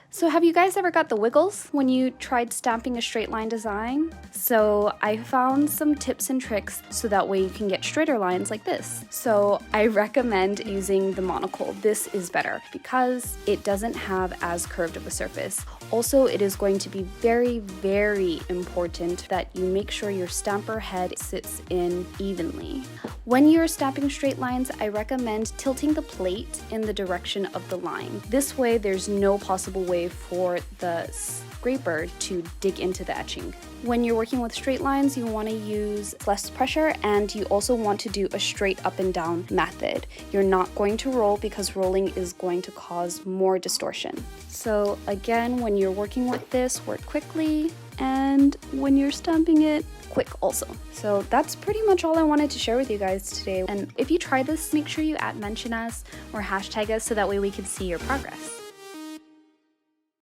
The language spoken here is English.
So have you guys ever got the wiggles when you tried stamping a straight line design? So I found some tips and tricks so that way you can get straighter lines like this. So I recommend using the Monocle. This is better because it doesn't have as curved of a surface. Also, it is going to be very, very important that you make sure your stamper head sits in evenly. When you're stamping straight lines, I recommend tilting the plate in the direction of the line. This way, there's no possible way for the scraper to dig into the etching. When you're working with straight lines, you want to use less pressure, and you also want to do a straight up and down method. You're not going to roll because rolling is going to cause more distortion. So again, when you're working with this, work quickly, and when you're stamping it, quick also. So that's pretty much all I wanted to share with you guys today. And if you try this, make sure you mention us or hashtag us so that way we can see your progress.